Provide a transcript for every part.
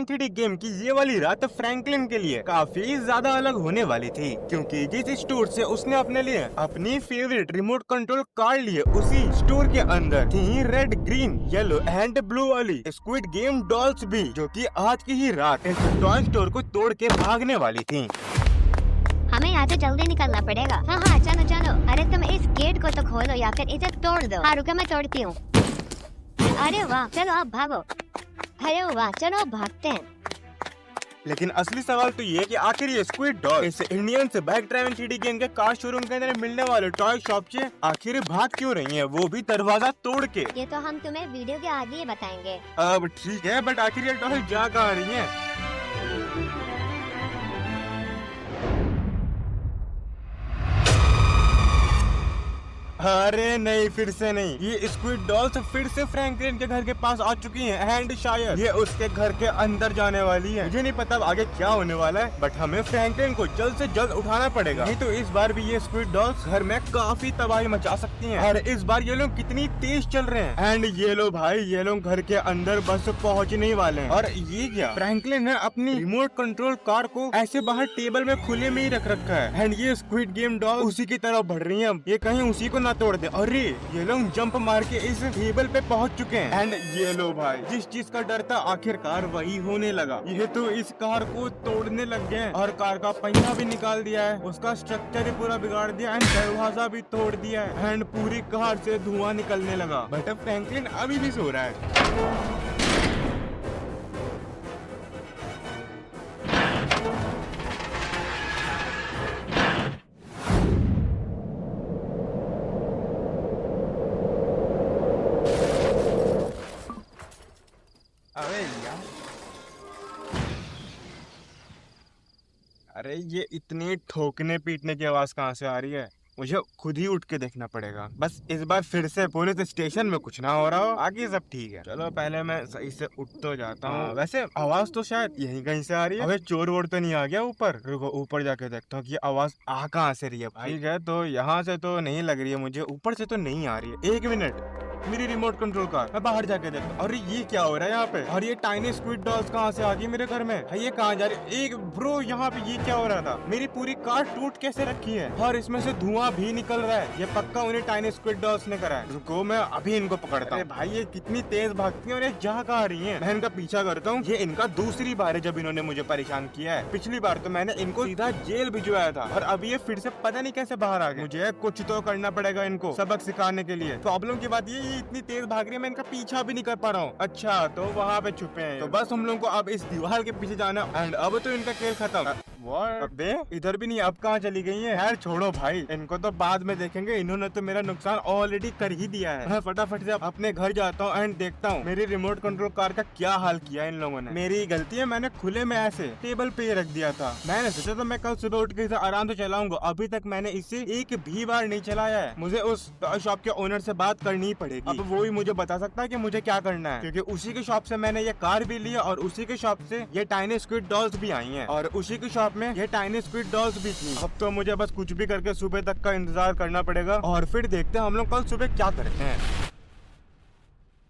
3D game की ये वाली रात फ्रैंकलिन के लिए काफी ज्यादा अलग होने वाली थी, क्योंकि जिस स्टोर से उसने अपने लिए अपनी फेवरेट रिमोट कंट्रोल कार लिए, उसी स्टोर के अंदर थी red, green, yellow and blue वाली स्क्विड गेम डॉल्स भी, जो कि आज की ही रात इस टॉय स्टोर को तोड़ के भागने वाली थी। हमें यहाँ से जल्दी निकलना पड़ेगा। हाँ, चलो चलो। अरे तुम इस गेट को तो खोलो या फिर इसे तोड़ दो। हाँ रुको, मैं तोड़ती हूँ। अरे वाह, चलो अब भागो। अरे वाह, चलो अब भागते हैं। लेकिन असली सवाल तो ये कि आखिर ये स्क्विड डॉग इस इंडियन से बैक ड्राइविंग 3D गेम के कार शोरूम के अंदर मिलने वाले टॉय शॉप से आखिर भाग क्यों रही हैं, वो भी दरवाजा तोड़ के। ये तो हम तुम्हें वीडियो के आगे ही बताएंगे। अब ठीक है, बट आखिर ये टॉय जा कहाँ रही हैं? अरे नहीं, फिर से नहीं। ये स्क्विड डॉल्स फिर से फ्रैंकलिन के घर के पास आ चुकी हैं एंड शायद ये उसके घर के अंदर जाने वाली है। मुझे नहीं पता आगे क्या होने वाला है, बट हमें फ्रैंकलिन को जल्द से जल्द उठाना पड़ेगा, नहीं तो इस बार भी ये स्क्विड डॉल्स घर में काफी तबाही मचा सकती हैं। और इस बार ये लोग कितनी तेज चल रहे हैं। एंड ये लोग भाई, ये लोग घर के अंदर बस पहुँचने ही वाले हैं। और ये क्या, फ्रैंकलिन ने अपनी रिमोट कंट्रोल कार को ऐसे बाहर टेबल में खुले में ही रख रखा है एंड ये स्क्विड गेम डॉल उसी की तरफ बढ़ रही है। ये कहीं उसी को तोड़ दे। अरे ये लोग जंप मार के इस टेबल पे पहुंच चुके हैं एंड ये लो भाई, जिस चीज का डर था आखिरकार वही होने लगा। ये तो इस कार को तोड़ने लग गए और कार का पहिया भी निकाल दिया है, उसका स्ट्रक्चर ही पूरा बिगाड़ दिया एंड दरवाजा भी तोड़ दिया है एंड पूरी कार से धुआं निकलने लगा। बट अब फ्रैंकलिन अभी भी सो रहा है। अबे यार, अरे ये इतनी ठोकने पीटने की आवाज कहाँ से आ रही है? मुझे खुद ही उठ के देखना पड़ेगा। बस इस बार फिर से पुलिस स्टेशन में कुछ ना हो रहा हो, आगे सब ठीक है। चलो पहले मैं सही से उठ तो जाता हूँ। वैसे आवाज तो शायद यहीं कहीं से आ रही है। अबे चोर वोर तो नहीं आ गया ऊपर? रुको ऊपर जाके देखता हूँ कि आवाज आ कहाँ से रही है। ठीक है, तो यहाँ से तो नहीं लग रही है मुझे, ऊपर से तो नहीं आ रही है। एक मिनट, मेरी रिमोट कंट्रोल कार, मैं बाहर जाके देखता हूँ। अरे ये क्या हो रहा है यहाँ पे? और ये टाइनी स्क्विड डॉल्स कहाँ से आ गई मेरे घर में? ये कहाँ जा रही है? एक ब्रो, यहाँ पे ये क्या हो रहा था? मेरी पूरी कार टूट कैसे रखी है और इसमें से धुआं भी निकल रहा है। ये पक्का उन्हें टाइनी स्क्विड डॉल्स ने करा है। रुको मैं अभी इनको पकड़ता हूँ। भाई ये कितनी तेज भागती है और ये जा कहाँ रही है? मैं इनका पीछा करता हूँ। ये इनका दूसरी बार है जब इन्होंने मुझे परेशान किया है। पिछली बार तो मैंने इनको सीधा जेल भिजवाया था और अब ये फिर से पता नहीं कैसे बाहर आ गए। मुझे कुछ तो करना पड़ेगा इनको सबक सिखाने के लिए। प्रॉब्लम की बात ये इतनी तेज भाग मैं इनका पीछा भी नहीं कर पा रहा हूँ। अच्छा, तो वहाँ पे छुपे हैं। तो बस हम लोग को अब इस दीवार के पीछे जाना एंड अब तो इनका खेल खत्म। अबे इधर भी नहीं, अब कहाँ चली गई है? यार छोड़ो भाई, इनको तो बाद में देखेंगे। इन्होंने तो मेरा नुकसान ऑलरेडी कर ही दिया है। मैं फटाफट से अपने घर जाता हूँ एंड देखता हूँ मेरी रिमोट कंट्रोल कार का क्या हाल किया इन लोगों ने। मेरी गलती है, मैंने खुले में ऐसे टेबल पे रख दिया था। मैंने सोचा था मैं कल सुबह उठ के इसे आराम से चलाऊंगा। अभी तक मैंने इसे एक भी बार नहीं चलाया है। मुझे उस शॉप के ओनर से बात करनी ही पड़ेगी। अब वो ही मुझे बता सकता है कि मुझे क्या करना है, क्योंकि उसी के शॉप से मैंने ये कार भी ली और उसी के शॉप से ये टाइनी स्क्विड डॉल्स भी आई हैं और उसी के शॉप में ये टाइनी स्क्विड डॉल्स भी थी। अब तो मुझे बस कुछ भी करके सुबह तक का इंतजार करना पड़ेगा और फिर देखते हैं हम लोग कल सुबह क्या करते हैं।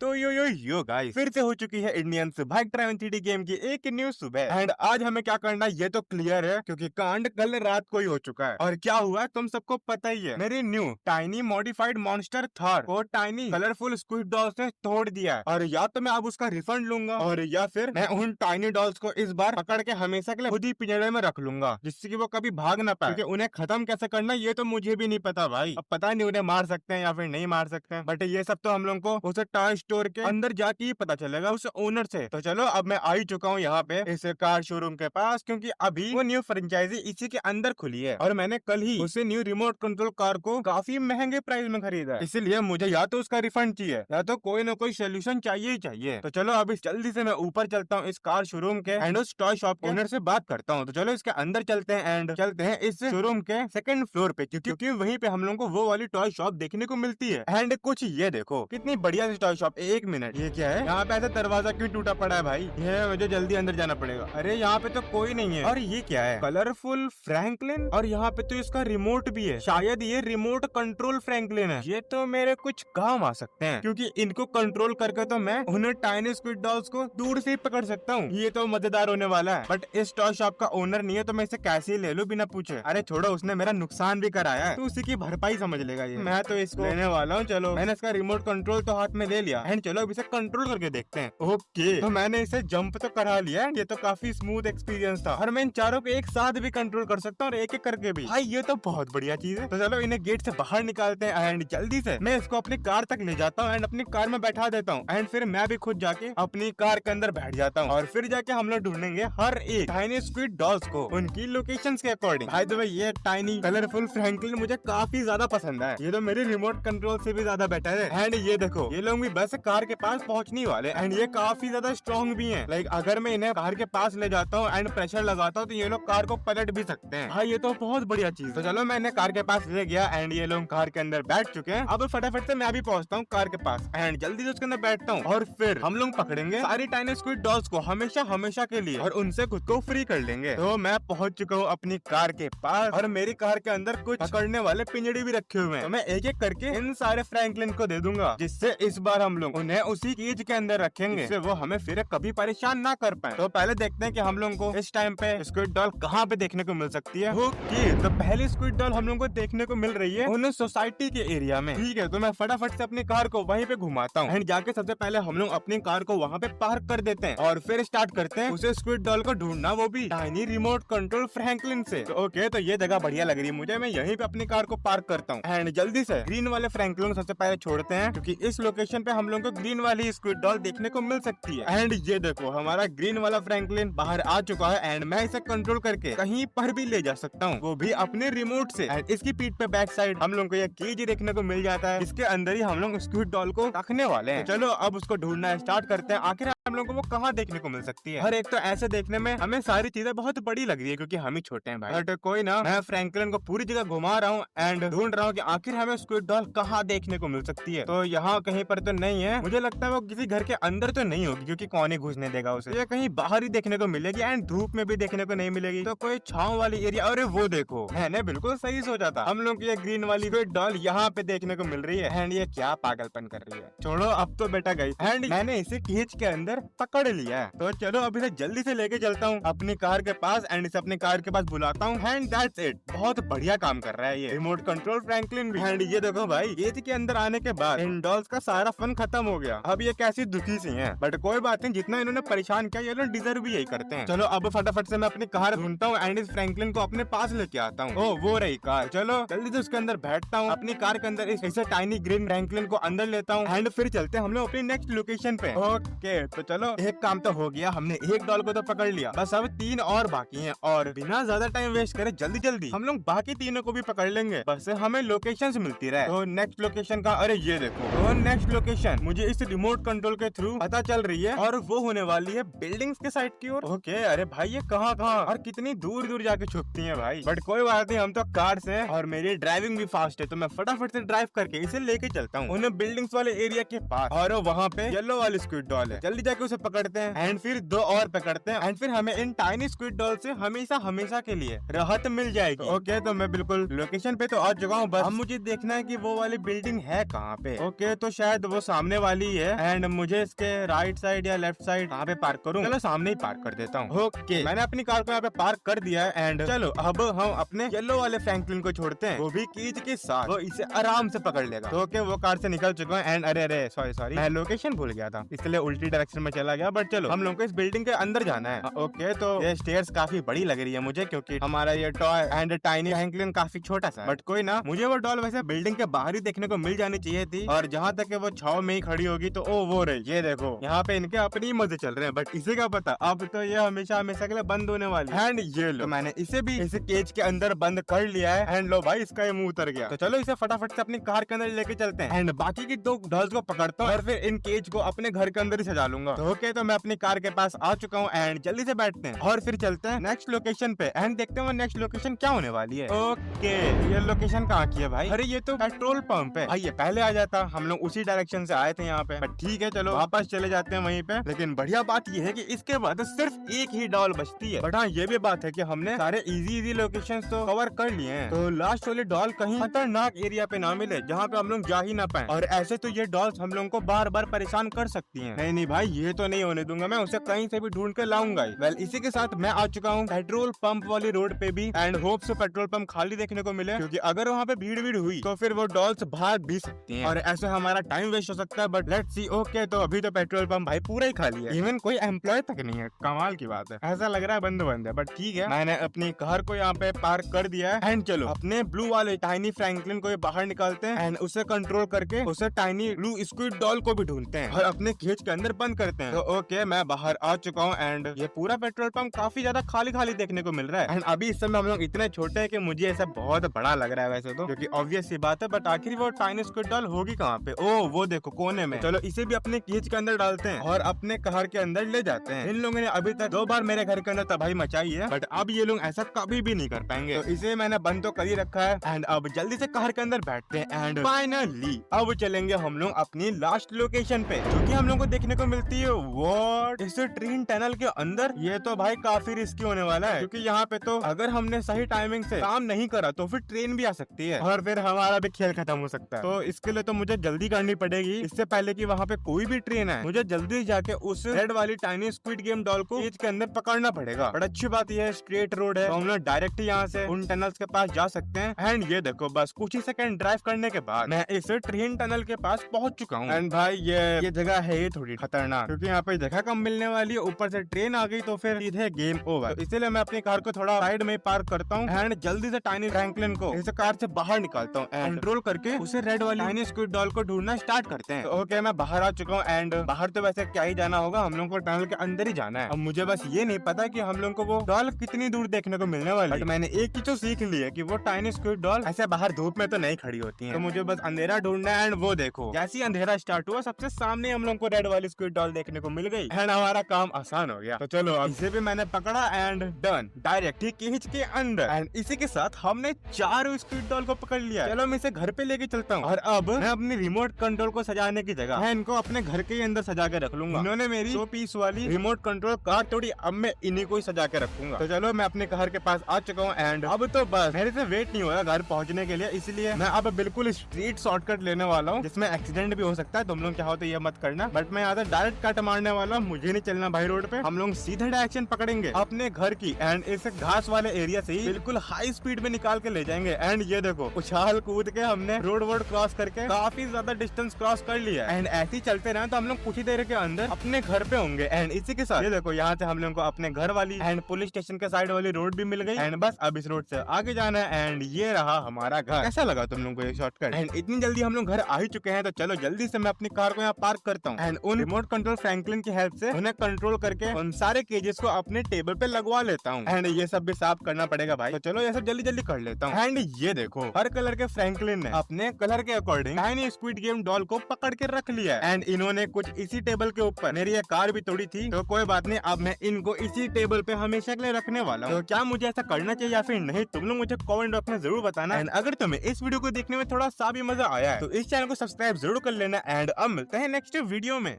तो यो गाइस, फिर से हो चुकी है इंडियन से बाइक ड्राइविंग 3D गेम की एक न्यू सुबह एंड आज हमें क्या करना है ये तो क्लियर है, क्योंकि कांड कल रात को ही हो चुका है। और क्या हुआ तुम सबको पता ही है। मेरी new tiny modified monster Thar को टाइनी कलरफुल स्क्विड डॉल्स ने तोड़ दिया है और या तो मैं अब उसका रिफंड लूंगा और या फिर मैं उन टाइनी डॉल्स को इस बार पकड़ के हमेशा के लिए खुद ही पिंजरे में रख लूंगा, जिससे कि वो कभी भाग ना पाए। क्योंकि उन्हें खत्म कैसे करना ये तो मुझे भी नहीं पता भाई। अब पता नहीं उन्हें मार सकते हैं या फिर नहीं मार सकते हैं, बट ये सब तो हम लोग को उस टॉय स्टोर के अंदर जाके ही पता चलेगा उस ओनर से। तो चलो अब मैं आ ही चुका हूँ यहाँ पे इस कार शोरूम के पास, क्योंकि अभी वो न्यू फ्रेंचाइजी इसी के अंदर खुली है और मैंने कल ही उसे न्यू रिमोट कंट्रोल कार को काफी महंगे प्राइस में खरीदा है। इसीलिए मुझे या तो उसका रिफंड चाहिए या तो कोई ना कोई सोल्यूशन चाहिए ही चाहिए। तो चलो अभी जल्दी से मैं ऊपर चलता हूँ इस कार शोरूम के एंड उस टॉय शॉप ओनर से बात करता हूँ। तो चलो इसके अंदर चलते हैं एंड चलते हैं इस शोरूम के सेकंड फ्लोर पे, क्योंकि वहीं पे हम लोग को वो वाली टॉय शॉप देखने को मिलती है। एंड कुछ ये देखो कितनी बढ़िया सी टॉय शॉप, एक मिनट, ये क्या है? यहाँ पे ऐसा दरवाजा क्यों टूटा पड़ा है भाई? ये मुझे जल्दी अंदर जाना पड़ेगा। अरे यहाँ पे तो कोई नहीं है। और ये क्या है? कलरफुल फ्रैंकलिन, और यहाँ पे तो इसका रिमोट भी है। शायद ये रिमोट कंट्रोल फ्रैंकलिन है। ये तो मेरे कुछ काम आ सकते हैं, क्योंकि इनको कंट्रोल करके तो मैं उन्हें टाइनी स्क्विड डॉल्स को दूर से ही पकड़ सकता हूँ। ये तो मजेदार होने वाला है। बट इस टॉय शॉप का ओनर नहीं है, तो मैं इसे कैसे ले लूँ बिना पूछे? अरे छोड़ो, उसने मेरा नुकसान भी कराया है, तो उसी की भरपाई समझ लेगा ये। मैं तो इसको लेने वाला हूँ। चलो, मैंने इसका रिमोट कंट्रोल तो हाथ में ले लिया, एंड चलो अब इसे कंट्रोल करके देखते हैं। ओके, तो मैंने इसे जंप तो करा लिया। ये तो काफी स्मूथ एक्सपीरियंस था, और मैं इन चारों को एक साथ भी कंट्रोल कर सकता हूँ, और एक एक करके भी। भाई ये तो बहुत बढ़िया चीज है। तो चलो इन्हें गेट से बाहर निकालते हैं, एंड जल्दी से मैं इसको अपनी कार तक ले जाता हूँ, एंड अपनी कार में बैठा देता हूँ, एंड फिर मैं भी खुद जाके अपनी कार के अंदर बैठ जाता हूँ, और फिर जाके हम लोग ढूंढेंगे हर एक टाइनी स्क्विड डॉल्स को उनकी लोकेशंस के अकॉर्डिंग। भाई तो ये टाइनी कलरफुल फ्रैंकलिन मुझे काफी ज्यादा पसंद है। ये तो मेरे रिमोट कंट्रोल से भी ज्यादा बेटर है। एंड ये देखो, ये लोग भी बस कार के पास पहुंचने वाले, एंड ये काफी ज्यादा स्ट्रॉन्ग भी हैं। लाइक अगर मैं इन्हें कार के पास ले जाता हूँ एंड प्रेशर लगाता हूँ, तो ये लोग कार को पलट भी सकते हैं। भाई ये तो बहुत बढ़िया चीज। तो चलो मैं इन्हें कार के पास ले गया, एंड ये लोग कार के अंदर बैठ चुके हैं। अब फटाफट से मैं भी पहुंचता हूँ कार के पास, एंड जल्दी से उसके अंदर बैठता हूँ, और फिर हम लोग पकड़ेंगे सारी टाइनी स्क्विड डॉल्स को हमेशा हमेशा के लिए, और उनसे खुद को फ्री कर लेंगे। तो मैं पहुंच चुका हूँ अपनी कार के पास, और मेरी कार के अंदर कुछ पकड़ने वाले पिंजड़े भी रखे हुए हैं। तो मैं एक एक करके इन सारे फ्रैंकलिन को दे दूंगा, जिससे इस बार हम लोग उन्हें उसी केज के अंदर रखेंगे, जिससे वो हमें फिर कभी परेशान ना कर पाए। तो पहले देखते हैं कि हम लोग को इस टाइम पे स्क्विड डॉल कहाँ पे देखने को मिल सकती है। ओके, तो पहली स्क्विड डॉल हम लोग को देखने को मिल रही है उन सोसाइटी के एरिया में। ठीक है, तो मैं फटाफट से अपनी कार को वहीं पे घुमाता हूँ, एंड जाके सबसे पहले हम लोग अपनी कार को वहाँ पे पार्क कर देते हैं, और फिर स्टार्ट करते हैं उसे स्क्विड डॉल को ढूंढना, वो भी टाइनी रिमोट कंट्रोल फ्रैंकलिन से। तो ओके, तो ये जगह बढ़िया लग रही है मुझे। मैं यहीं पे अपनी कार को पार्क करता हूँ, एंड जल्दी से ग्रीन वाले फ्रैंकलिन सबसे पहले छोड़ते हैं, क्योंकि इस लोकेशन पे हम लोग को ग्रीन वाली स्क्विड डॉल देखने को मिल सकती है। एंड ये देखो, हमारा ग्रीन वाला फ्रैंकलिन बाहर आ चुका है, एंड मैं इसे कंट्रोल करके कहीं पर भी ले जा सकता हूँ, वो भी अपने रिमोट से। एंड इसकी पीठ पे बैक साइड हम लोग को यह केज देखने को मिल जाता है, इसके अंदर ही हम लोग स्क्विड डॉल को रखने वाले हैं। तो चलो अब उसको ढूंढना स्टार्ट करते हैं, आखिर हम लोगों को वो कहाँ देखने को मिल सकती है। हर एक तो ऐसे देखने में हमें सारी चीजें बहुत बड़ी लग रही है, क्योंकि हम ही छोटे हैं भाई। बट कोई ना, मैं फ्रैंकलिन को पूरी जगह घुमा रहा हूँ, एंड ढूंढ रहा हूँ कि आखिर हमें स्क्विड डॉल कहाँ देखने को मिल सकती है। तो यहाँ कहीं पर तो नहीं है, मुझे लगता है वो किसी घर के अंदर तो नहीं होगी, क्योंकि कौन ही घुसने देगा उसे। ये कहीं बाहर ही देखने को मिलेगी, एंड धूप में भी देखने को नहीं मिलेगी। तो कोई छांव वाली एरिया। अरे वो देखो, मैंने बिल्कुल सही सोचा था, हम लोग ये ग्रीन वाली स्क्विड डॉल यहाँ पे देखने को मिल रही है। एंड ये क्या पागलपन कर रही है। छोड़ो, अब तो बेटा गई, एंड मैंने इसे केज के अंदर पकड़ लिया है। तो चलो अब इसे जल्दी से लेके चलता हूँ अपनी कार के पास, एंड इसे अपनी कार के पास बुलाता हूँ, एंड दैट्स इट। बहुत बढ़िया काम कर रहा है ये रिमोट कंट्रोल फ्रैंकलिन भी। एंड ये देखो भाई, केज के अंदर आने के बाद इन डॉल्स का सारा फन खत्म हो गया। अब ये कैसी दुखी सी हैं, बट कोई बात नहीं, जितना इन्होंने परेशान किया ये लोग डिजर्व भी यही करते हैं। चलो अब फटाफट से मैं अपनी कार ढूंढता हूँ, एंड इस फ्रैंकलिन को अपने पास लेके आता हूँ। ओ वो रही कार। चलो जल्दी से उसके अंदर बैठता हूँ, अपनी कार के अंदर इसे टाइनी ग्रीन फ्रैंकलिन को अंदर लेता हूँ, एंड फिर चलते हैं हम लोग अपनी नेक्स्ट लोकेशन पे। ओके, तो चलो एक काम तो हो गया, हमने एक डॉल को तो पकड़ लिया, बस अब 3 और बाकी हैं, और बिना ज्यादा टाइम वेस्ट करे जल्दी जल्दी हम लोग बाकी तीनों को भी पकड़ लेंगे, बस हमें लोकेशंस मिलती रहे। तो नेक्स्ट लोकेशन का, अरे ये देखो, तो नेक्स्ट लोकेशन मुझे इस रिमोट कंट्रोल के थ्रू पता चल रही है, और वो होने वाली है बिल्डिंग्स के साइड की ओर। ओके, अरे भाई ये कहाँ और कितनी दूर दूर जाके छुपती है भाई। बट कोई बात नहीं, हम तो कार से हैं, और मेरी ड्राइविंग भी फास्ट है, तो मैं फटाफट से ड्राइव करके इसे लेके चलता हूँ उन्हें बिल्डिंग्स वाले एरिया के पास। और वहाँ पे येलो वाली स्क्विड डॉल है, जल्दी जाके उसे पकड़ते हैं, एंड फिर 2 और पकड़ते हैं, एंड फिर हमें इन टाइनी स्क्विड डॉल से हमेशा हमेशा के लिए राहत मिल जाएगी। ओके, तो मैं बिल्कुल लोकेशन पे तो आ चुका हूँ, बस अब मुझे देखना है कि वो वाली बिल्डिंग है कहाँ पे। ओके, तो शायद वो सामने वाली ही है, एंड मुझे इसके राइट साइड या लेफ्ट साइड कहाँ पे पार्क करूँ? चलो सामने ही पार्क कर देता हूँ। ओके, मैंने अपनी कार को यहाँ पे पार्क कर दिया है, एंड चलो अब हम अपने येलो वाले फ्रैंकलिन को छोड़ते हैं, वो भी कीज के साथ, वो इसे आराम से पकड़ लेगा। तो ओके, वो कार से निकल चुका है, एंड अरे सॉरी मैं लोकेशन भूल गया था, इसलिए उल्टी डायरेक्शन में चला गया। बट चलो हम लोग को इस बिल्डिंग के अंदर जाना है। ओके, तो ये स्टेयर्स काफी बड़ी लग रही है मुझे, क्योंकि हमारा ये टॉय एंड टाइनी फ्रैंकलिन काफी छोटा सा है। बट कोई ना, मुझे वो डॉल वैसे बिल्डिंग के बाहर ही देखने को मिल जानी चाहिए थी, और जहाँ तक वो छाव में ही खड़ी होगी, तो ओ वो रही, ये देखो यहाँ पे इनके अपने ही मजे चल रहे हैं, बट इसे क्या पता अब तो ये हमेशा हमेशा के लिए बंद होने वाली है। एंड ये लो, मैंने इसे भी इस केज के अंदर बंद कर लिया है, एंड लो भाई इसका ये मुंह उतर गया। तो चलो इसे फटाफट से अपनी कार के अंदर लेके चलते हैं, एंड बाकी की 2 डॉल्स को पकड़ता हूँ, और फिर इन केज को अपने घर के अंदर ही सजा लूंगा। होगा। तो ओके, तो मैं अपनी कार के पास आ चुका हूँ एंड जल्दी से बैठते हैं और फिर चलते हैं नेक्स्ट लोकेशन पे एंड देखते हैं वो नेक्स्ट लोकेशन क्या होने वाली है। ओके, ये लोकेशन कहाँ की है भाई? अरे ये तो पेट्रोल पंप है भाई, ये पहले आ जाता, हम लोग उसी डायरेक्शन से आए थे यहाँ पे। बट ठीक है, चलो वापस चले जाते हैं वहीं पे। लेकिन बढ़िया बात ये है कि इसके बाद सिर्फ एक ही डॉल बचती है। बट हाँ, ये भी बात है कि हमने सारे इजी लोकेशंस तो कवर कर लिए हैं, तो लास्ट वाली डॉल कहीं खतरनाक एरिया पे ना मिले जहाँ पे हम लोग जा ही ना पाए। और ऐसे तो ये डॉल्स हम लोगों को बार बार परेशान कर सकती हैं। नहीं नहीं भाई, ये तो नहीं होने दूंगा, मैं उसे कहीं से भी ढूंढ के लाऊंगा ही। वेल, इसी के साथ मैं आ चुका हूँ पेट्रोल पंप वाली रोड पे भी एंड होप से पेट्रोल पंप खाली देखने को मिले, क्योंकि अगर वहाँ पे भीड़ हुई तो फिर वो डॉल्स भाग भी सकती हैं और ऐसे हमारा टाइम वेस्ट हो सकता है। But let's see. ओके, तो अभी तो पेट्रोल पंप भाई पूरा ही खाली है, इवन कोई एम्प्लॉय तक नहीं है। कमाल की बात है, ऐसा लग रहा है बंद है। बट ठीक है, मैंने अपनी कार को यहाँ पे पार्क कर दिया है एंड चलो अपने ब्लू वाले टाइनी फ्रैंकलिन को बाहर निकालते हैं एंड उसे कंट्रोल करके उसे टाइनी ब्लू स्क्विड डॉल को भी ढूंढते हैं और अपने केज के अंदर बंद करते हैं। तो ओके, मैं बाहर आ चुका हूँ एंड ये पूरा पेट्रोल पंप काफी ज्यादा खाली देखने को मिल रहा है। एंड अभी इस समय हम लोग इतने छोटे हैं कि मुझे ऐसा बहुत बड़ा लग रहा है वैसे तो, क्योंकि ऑब्वियस सी बात है। बट आखिर वो टाइनी स्क्विड डॉल होगी कहाँ पे? ओ वो देखो कोने में। चलो इसे भी अपने केज के अंदर डालते हैं और अपने कार के अंदर ले जाते हैं। इन लोगों ने अभी तक 2 बार मेरे घर के अंदर तबाही मचाई है, बट अब ये लोग ऐसा कभी भी नहीं कर पाएंगे। तो इसे मैंने बंद तो कर ही रखा है एंड अब जल्दी से कार के अंदर बैठते हैं एंड फाइनली अब चलेंगे हम लोग अपनी लास्ट लोकेशन पे, जो कि हम लोग को देखने को मिलती है व्हाट इस ट्रेन टनल के अंदर। ये तो भाई काफी रिस्की होने वाला है, क्योंकि यहाँ पे तो अगर हमने सही टाइमिंग से काम नहीं करा तो फिर ट्रेन भी आ सकती है और फिर हमारा भी खेल खत्म हो सकता है। तो इसके लिए तो मुझे जल्दी करनी पड़ेगी, इससे पहले कि वहाँ पे कोई भी ट्रेन आए। मुझे जल्दी जाके उस रेड वाली टाइनी स्क्विड गेम डॉल को केज के अंदर पकड़ना पड़ेगा। बट अच्छी बात यह है स्ट्रेट रोड है, तो हम लोग डायरेक्ट यहाँ से उन टनल्स के पास जा सकते हैं। एंड ये देखो, बस कुछ ही सेकंड ड्राइव करने के बाद मैं इस ट्रेन टनल के पास पहुंच चुका हूँ। एंड भाई ये जगह है ये थोड़ी खतरनाक, क्योंकि यहाँ पे जगह कम मिलने वाली है, ऊपर से ट्रेन आ गई तो फिर सीधे गेम ओवर। तो इसीलिए मैं अपनी कार को थोड़ा साइड में पार्क करता हूँ एंड जल्दी से टाइनी फ्रैंकलिन को इस कार से बाहर निकालता हूँ एंड कंट्रोल करके उसे रेड वाली टाइनी स्क्विड डॉल को ढूंढना स्टार्ट करते हैं। तो ओके, मैं बाहर आ चुका हूँ एंड बाहर तो वैसे क्या ही जाना होगा, हम लोग को टनल के अंदर ही जाना है। अब मुझे बस ये नहीं पता कि हम लोग को वो डॉल कितनी दूर देखने को मिलने वाली है। बट मैंने एक चीज तो सीख ली है कि वो टाइनी स्क्विड डॉल ऐसे बाहर धूप में तो नहीं खड़ी होती है, तो मुझे बस अंधेरा ढूंढना है। एंड वो देखो, जैसे ही अंधेरा स्टार्ट हुआ सबसे सामने हम लोग को रेड वाली स्क्विड डॉल देखने को मिल गई एंड हमारा काम आसान हो गया। तो चलो अब इसे भी मैंने पकड़ा एंड डन, डायरेक्ट ही केज के अंदर। एंड इसी के साथ हमने 4 स्क्विड डॉल को पकड़ लिया। चलो मैं इसे घर पे लेके चलता हूँ और अब मैं अपनी रिमोट कंट्रोल को सजाने की जगह मैं इनको अपने घर के अंदर सजा के रख लूंगा। इन्होंने मेरी 100 पीस वाली रिमोट कंट्रोल कार तोड़ी, अब मैं इन्हीं को ही सजा के रखूंगा। तो चलो मैं अपने घर के पास आ चुका हूँ एंड अब तो बस मेरे से वेट नहीं हो रहा घर पहुँचने के लिए, इसलिए मैं अब बिल्कुल स्ट्रीट शॉर्टकट लेने वाला हूँ, जिसमें एक्सीडेंट भी हो सकता है। तुम लोग क्या हो तो ये मत करना, बट मैं यहाँ से डायरेक्ट कट मारने वाला हूँ। मुझे नहीं चलना भाई रोड पे, हम लोग सीधे डायरेक्शन पकड़ेंगे अपने घर की एंड इस घास वाले एरिया से ही बिल्कुल हाई स्पीड में निकाल के ले जाएंगे। एंड ये देखो, उछाल कूद के हमने रोड क्रॉस करके काफी ज्यादा डिस्टेंस क्रॉस कर लिया एंड ऐसे ही चलते रहे तो हम लोग कुछ ही देर के अंदर अपने घर पे होंगे। एंड इसी के साथ ये देखो, यहाँ से हम लोग को अपने घर वाली एंड पुलिस स्टेशन के साइड वाली रोड भी मिल गई एंड बस अब इस रोड से आगे जाना है एंड ये रहा हमारा घर। कैसा लगा तुम लोग को ये शॉर्टकट? एंड इतनी जल्दी हम लोग घर आ ही चुके हैं, तो चलो जल्दी से मैं अपनी कार को यहाँ पार्क करता हूँ एंड उन रिमोट कंट्रोल फ्रैंकलिन की हेल्प से उन्हें कंट्रोल करके उन सारे केजेस को अपने टेबल पे लगवा लेता हूँ। एंड ये सब भी साफ करना पड़ेगा भाई, तो चलो ये सब जल्दी जल्दी कर लेता हूँ। एंड ये देखो, हर कलर के फ्रैंकलिन ने अपने कलर के according tiny squid game doll को पकड़ के रख लिया एंड इन्होंने कुछ इसी टेबल के ऊपर मेरी ये कार भी तोड़ी थी, तो कोई बात नहीं, अब मैं इनको इसी टेबल पे हमेशा के लिए रखने वाला हूँ। तो क्या मुझे ऐसा करना चाहिए या फिर नहीं, तुम लोग मुझे कमेंट बॉक्स में जरूर बताना। एंड अगर तुम्हें इस वीडियो को देखने में थोड़ा सा भी मजा आया है तो इस चैनल को सब्सक्राइब जरूर कर लेना एंड अब मिलते हैं नेक्स्ट वीडियो में।